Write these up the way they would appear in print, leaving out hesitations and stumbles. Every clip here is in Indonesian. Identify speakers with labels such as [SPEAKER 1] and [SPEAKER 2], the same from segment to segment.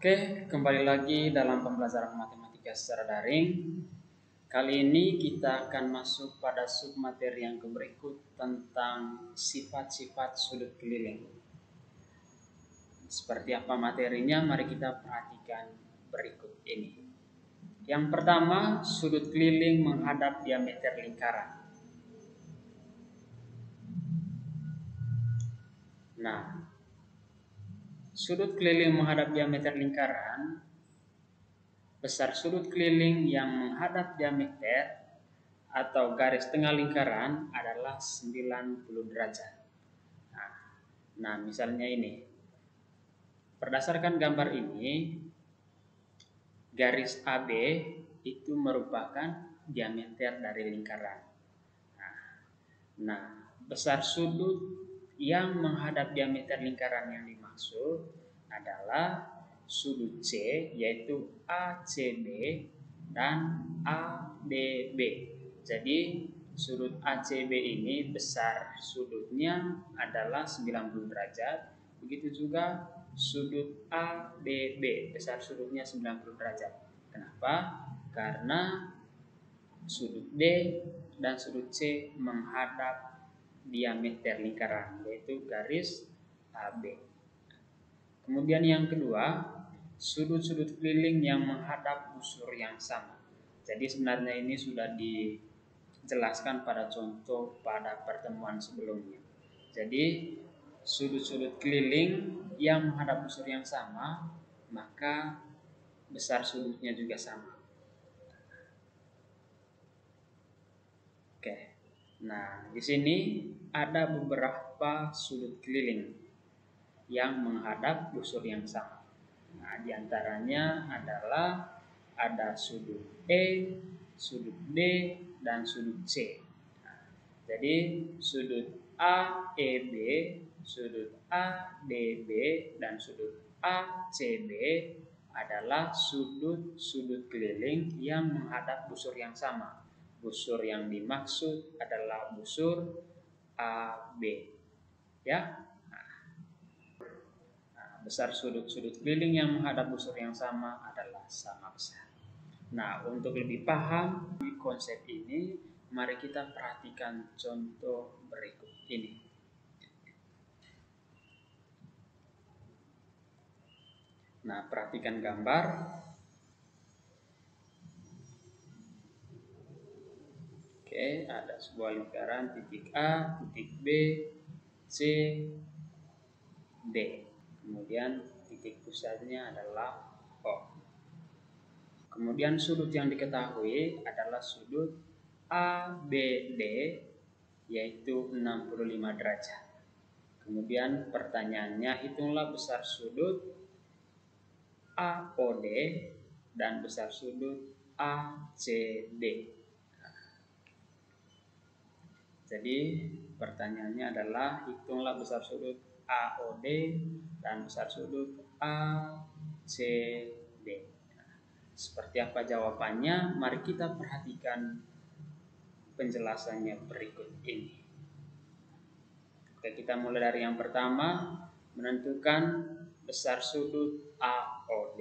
[SPEAKER 1] Oke, kembali lagi dalam pembelajaran matematika secara daring. Kali ini kita akan masuk pada submateri yang berikut tentang sifat-sifat sudut keliling. Seperti apa materinya, mari kita perhatikan berikut ini. Yang pertama, sudut keliling menghadap diameter lingkaran. Nah, sudut keliling menghadap diameter lingkaran, besar sudut keliling yang menghadap diameter atau garis tengah lingkaran adalah 90 derajat. Nah, misalnya ini. Berdasarkan gambar ini, garis AB itu merupakan diameter dari lingkaran. Nah, besar sudut yang menghadap diameter lingkaran yang dimaksud adalah sudut C, yaitu ACB dan ADB. Jadi sudut ACB ini besar sudutnya adalah 90 derajat. Begitu juga sudut ADB, besar sudutnya 90 derajat. Kenapa? Karena sudut D dan sudut C menghadap diameter lingkaran, yaitu garis AB. Kemudian yang kedua, sudut-sudut keliling yang menghadap busur yang sama. Jadi sebenarnya ini sudah dijelaskan pada contoh pada pertemuan sebelumnya. Jadi sudut-sudut keliling yang menghadap busur yang sama, maka besar sudutnya juga sama. Oke. Nah, di sini ada beberapa sudut keliling yang menghadap busur yang sama. Nah, diantaranya adalah ada sudut E, sudut D, dan sudut C. Nah, jadi sudut AEB, sudut ADB, dan sudut ACB adalah sudut-sudut keliling yang menghadap busur yang sama. Busur yang dimaksud adalah busur AB. Ya. Besar sudut-sudut keliling yang menghadap busur yang sama adalah sama besar. Nah, untuk lebih paham di konsep ini, mari kita perhatikan contoh berikut ini. Nah, perhatikan gambar. Oke, ada sebuah lingkaran titik A, titik B, C, D. Kemudian titik pusatnya adalah O. Kemudian sudut yang diketahui adalah sudut ABD, yaitu 65 derajat. Kemudian pertanyaannya, hitunglah besar sudut AOD dan besar sudut ACD. Jadi pertanyaannya adalah hitunglah besar sudut AOD dan besar sudut ACD. Seperti apa jawabannya? Mari kita perhatikan penjelasannya berikut ini. Oke, kita mulai dari yang pertama, menentukan besar sudut AOD.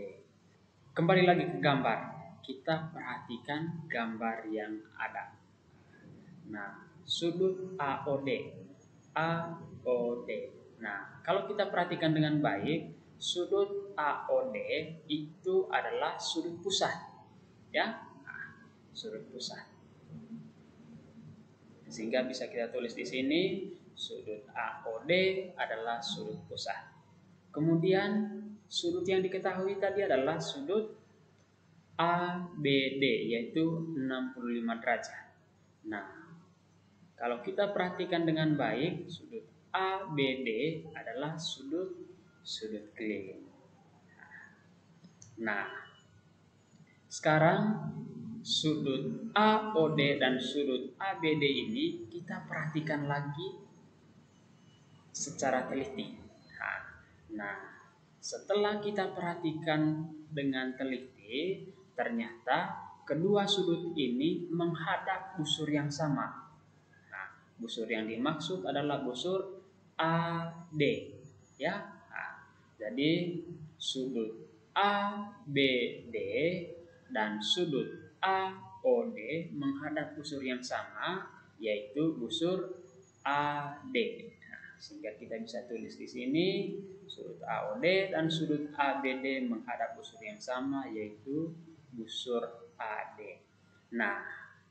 [SPEAKER 1] Kembali lagi ke gambar. Kita perhatikan gambar yang ada. Nah, sudut AOD. AOD. Nah, kalau kita perhatikan dengan baik, sudut AOD itu adalah sudut pusat. Ya, nah, sudut pusat. Sehingga bisa kita tulis di sini, sudut AOD adalah sudut pusat. Kemudian sudut yang diketahui tadi adalah sudut ABD, yaitu 65 derajat. Nah, kalau kita perhatikan dengan baik, sudut ABD adalah sudut keliling. Nah, sekarang sudut AOD dan sudut ABD ini kita perhatikan lagi secara teliti. Nah, setelah kita perhatikan dengan teliti, ternyata kedua sudut ini menghadap busur yang sama. Nah, busur yang dimaksud adalah busur AD. Ya, nah, jadi sudut ABD dan sudut AOD menghadap busur yang sama, yaitu busur AD. Nah, sehingga kita bisa tulis di sini sudut AOD dan sudut ABD menghadap busur yang sama, yaitu busur AD. Nah,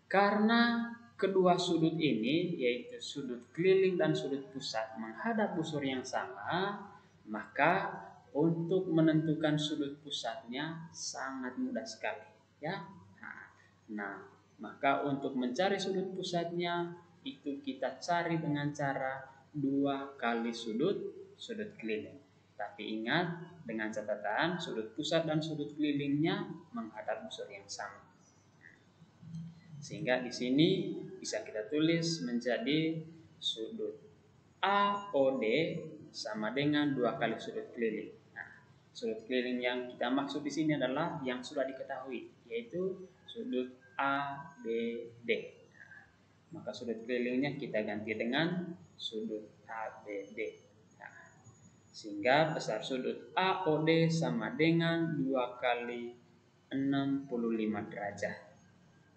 [SPEAKER 1] karena kedua sudut ini, yaitu sudut keliling dan sudut pusat menghadap busur yang sama, maka untuk menentukan sudut pusatnya sangat mudah sekali, ya. Nah, maka untuk mencari sudut pusatnya itu kita cari dengan cara 2 kali sudut keliling. Tapi ingat, dengan catatan sudut pusat dan sudut kelilingnya menghadap busur yang sama. Sehingga di sini bisa kita tulis menjadi sudut AOD sama dengan 2 kali sudut keliling. Nah, sudut keliling yang kita maksud di sini adalah yang sudah diketahui, yaitu sudut ABD. Nah, maka sudut kelilingnya kita ganti dengan sudut ABD. Nah, sehingga besar sudut AOD sama dengan 2 kali 65 derajat.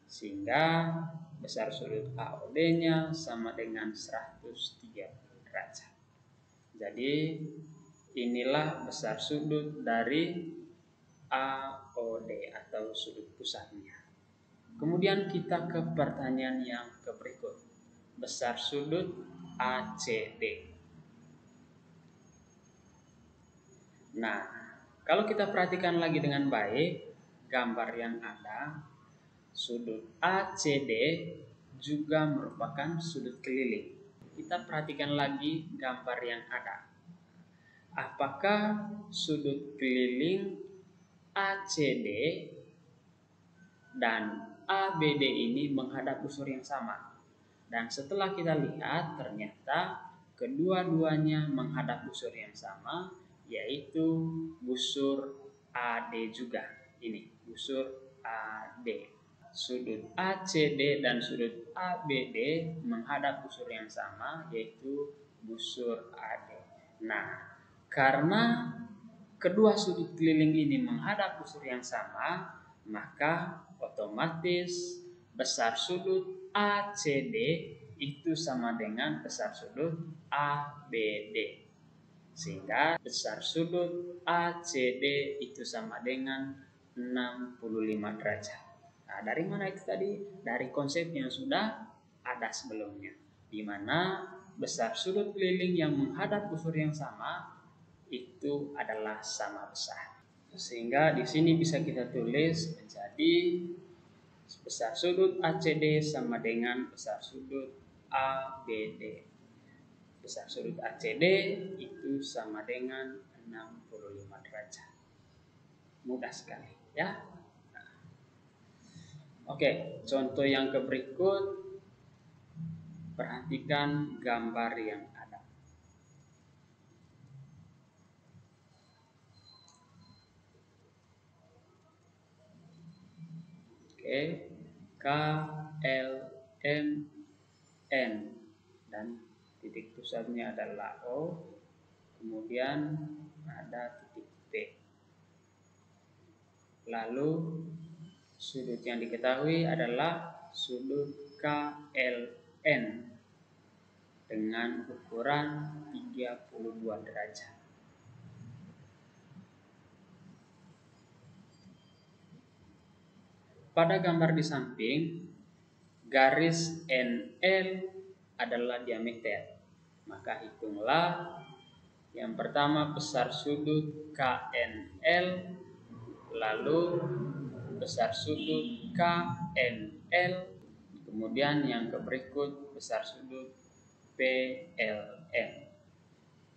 [SPEAKER 1] Sehingga besar sudut AOD-nya sama dengan 130 derajat. Jadi inilah besar sudut dari AOD atau sudut pusatnya. Kemudian kita ke pertanyaan yang berikut. Besar sudut ACD. Nah, kalau kita perhatikan lagi dengan baik gambar yang ada, sudut ACD juga merupakan sudut keliling. Kita perhatikan lagi gambar yang ada. Apakah sudut keliling ACD dan ABD ini menghadap busur yang sama? Dan setelah kita lihat, ternyata kedua-duanya menghadap busur yang sama, yaitu busur AD juga. Ini busur AD. Sudut ACD dan sudut ABD menghadap busur yang sama, yaitu busur AD. Nah, karena kedua sudut keliling ini menghadap busur yang sama, maka otomatis besar sudut ACD itu sama dengan besar sudut ABD. Sehingga besar sudut ACD itu sama dengan 65 derajat. Nah, dari mana itu tadi? Dari konsep yang sudah ada sebelumnya, di mana besar sudut keliling yang menghadap busur yang sama itu adalah sama besar. Sehingga di sini bisa kita tulis menjadi besar sudut ACD sama dengan besar sudut ABD. Besar sudut ACD itu sama dengan 65 derajat. Mudah sekali, ya. Oke, contoh yang berikut, perhatikan gambar yang ada. Oke, K, L, M, N dan titik pusatnya adalah O, kemudian ada titik P. Lalu sudut yang diketahui adalah sudut KLN dengan ukuran 32 derajat. Pada gambar di samping, garis NL adalah diameter. Maka hitunglah yang pertama besar sudut KNL, lalu besar sudut KNL, kemudian yang berikut besar sudut PLN.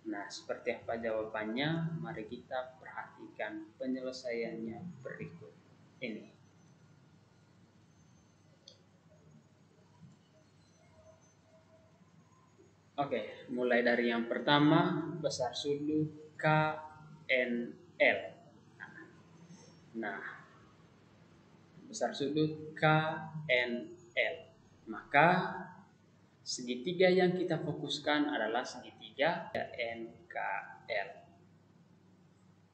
[SPEAKER 1] Nah, seperti apa jawabannya? Mari kita perhatikan penyelesaiannya berikut ini. Oke, mulai dari yang pertama, besar sudut KNL. Nah, besar sudut KNL. Maka segitiga yang kita fokuskan adalah segitiga NKL.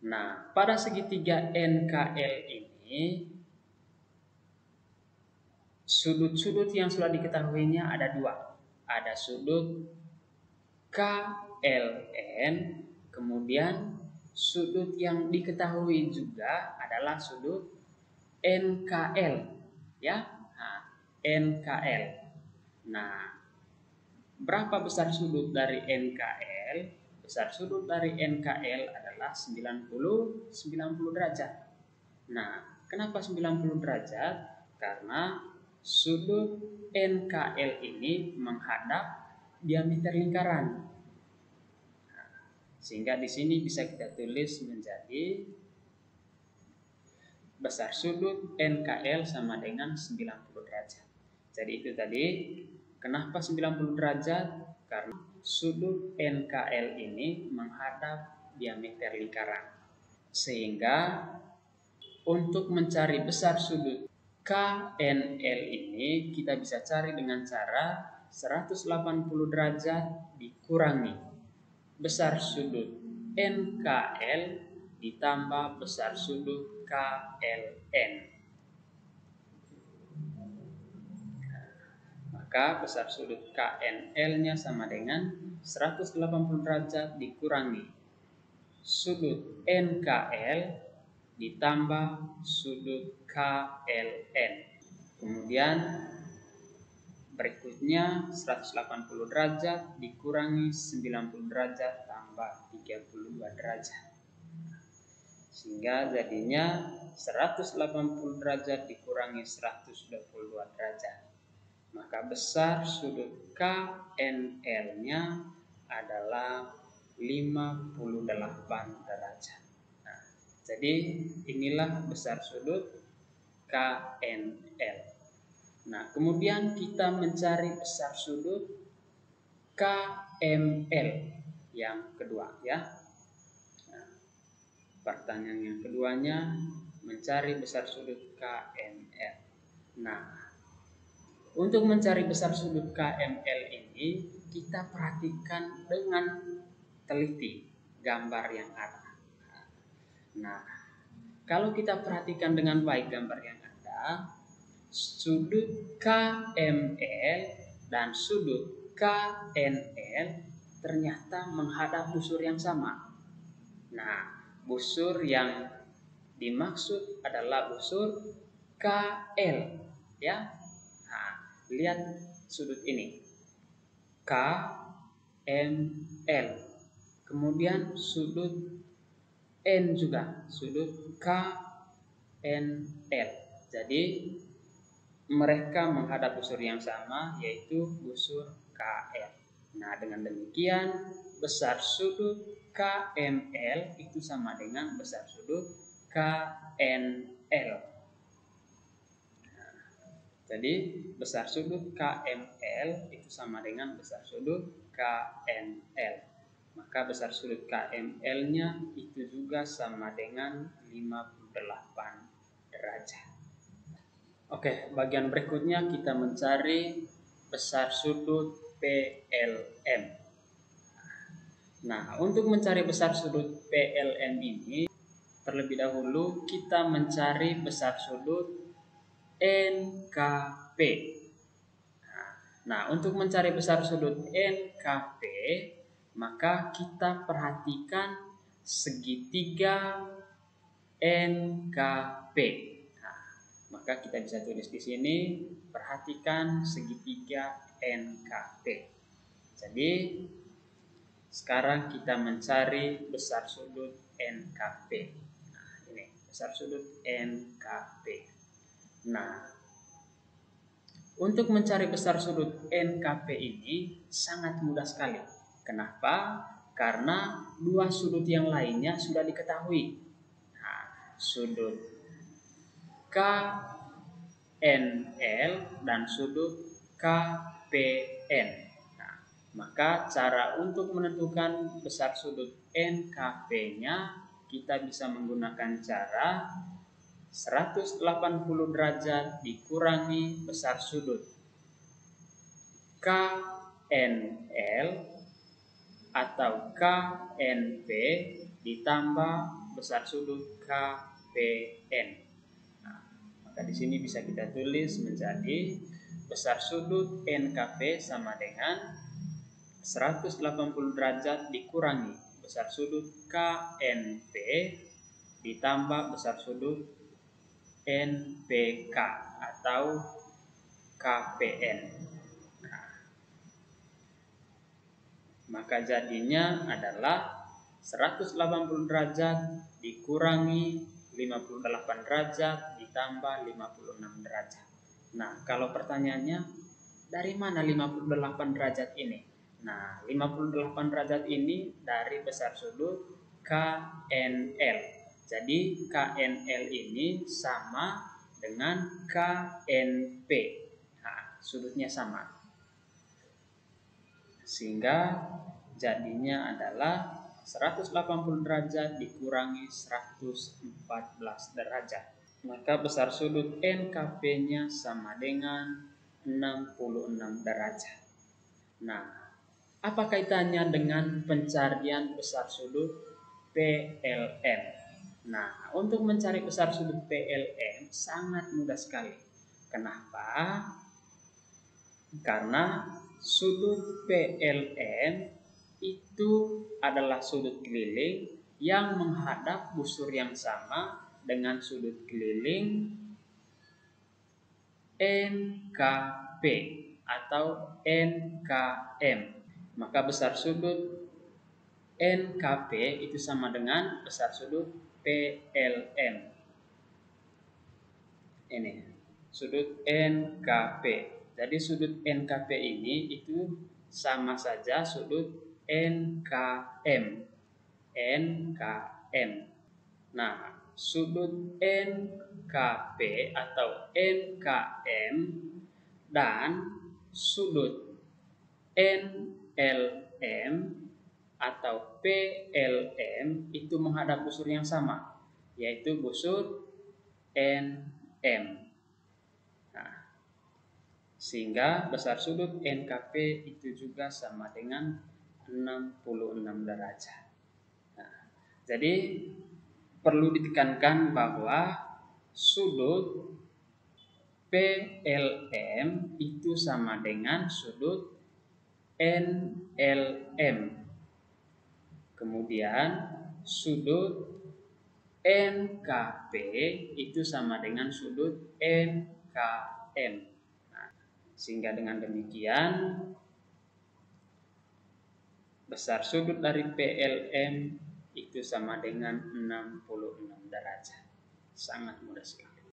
[SPEAKER 1] Nah, pada segitiga NKL ini, sudut-sudut yang sudah diketahuinya ada dua. Ada sudut KLN, kemudian sudut yang diketahui juga adalah sudut NKL, ya. Nah, NKL. Nah, berapa besar sudut dari NKL? Besar sudut dari NKL adalah 90 derajat. Nah, kenapa 90 derajat? Karena sudut NKL ini menghadap diameter lingkaran. Sehingga di sini bisa kita tulis menjadi besar sudut NKL sama dengan 90 derajat. Jadi itu tadi, kenapa 90 derajat? Karena sudut NKL ini menghadap diameter lingkaran. Sehingga untuk mencari besar sudut KNL ini kita bisa cari dengan cara 180 derajat dikurangi besar sudut NKL ditambah besar sudut KLN. Maka besar sudut KNL-nya sama dengan 180 derajat dikurangi sudut NKL ditambah sudut KLN. Kemudian berikutnya 180 derajat dikurangi 90 derajat tambah 32 derajat. Sehingga jadinya 180 derajat dikurangi 122 derajat. Maka besar sudut KNL-nya adalah 58 derajat. Nah, jadi inilah besar sudut KNL. Nah, kemudian kita mencari besar sudut KML yang kedua, ya. Nah, pertanyaan yang keduanya mencari besar sudut KML. Nah, untuk mencari besar sudut KML ini kita perhatikan dengan teliti gambar yang ada. Nah, kalau kita perhatikan dengan baik gambar yang ada, sudut KML dan sudut KNL ternyata menghadap busur yang sama. Nah, busur yang dimaksud adalah busur KL, ya. Nah, lihat sudut ini. KML. Kemudian sudut N juga, sudut KNL. Jadi mereka menghadap busur yang sama, yaitu busur KL. Nah, dengan demikian besar sudut KML itu sama dengan besar sudut KNL. Nah, jadi besar sudut KML itu sama dengan besar sudut KNL. Maka besar sudut KML-nya itu juga sama dengan 58 derajat. Oke, bagian berikutnya kita mencari besar sudut PLM. Nah, untuk mencari besar sudut PLM ini, terlebih dahulu kita mencari besar sudut NKP. Nah, untuk mencari besar sudut NKP, maka kita perhatikan segitiga NKP. Nah, maka kita bisa tulis di sini, perhatikan segitiga NKP. Jadi, sekarang kita mencari besar sudut NKP. Nah, ini besar sudut NKP. Nah, untuk mencari besar sudut NKP ini sangat mudah sekali. Kenapa? Karena dua sudut yang lainnya sudah diketahui. Nah, sudut KNL dan sudut KPN. Nah, maka cara untuk menentukan besar sudut NKP-nya kita bisa menggunakan cara 180 derajat dikurangi besar sudut KNL atau KNP ditambah besar sudut KPN. Nah, maka di sini bisa kita tulis menjadi besar sudut NKP sama dengan 180 derajat dikurangi besar sudut KNP ditambah besar sudut NPK atau KPN. Nah, maka jadinya adalah 180 derajat dikurangi 58 derajat ditambah 56 derajat. Nah, kalau pertanyaannya dari mana 58 derajat ini? Nah, 58 derajat ini dari besar sudut KNL. Jadi KNL ini sama dengan KNP. Nah, sudutnya sama. Sehingga jadinya adalah 180 derajat dikurangi 114 derajat. Maka besar sudut NKP-nya sama dengan 66 derajat. Nah, apa kaitannya dengan pencarian besar sudut PLN? Nah, untuk mencari besar sudut PLN sangat mudah sekali. Kenapa? Karena sudut PLN itu adalah sudut keliling yang menghadap busur yang sama dengan sudut keliling NKP atau NKM. Maka besar sudut NKP itu sama dengan besar sudut PLN. Ini sudut NKP. Jadi sudut NKP ini itu sama saja sudut NKM. NKM. Nah, sudut NKP atau NKM dan sudut NLM atau PLM itu menghadap busur yang sama, yaitu busur NM. Nah, sehingga besar sudut NKP itu juga sama dengan 66 derajat. Nah, jadi perlu ditekankan bahwa sudut PLM itu sama dengan sudut NLM. Kemudian sudut NKP itu sama dengan sudut NKM. Nah, sehingga dengan demikian besar sudut dari PLM itu sama dengan 66 derajat. Sangat mudah sekali.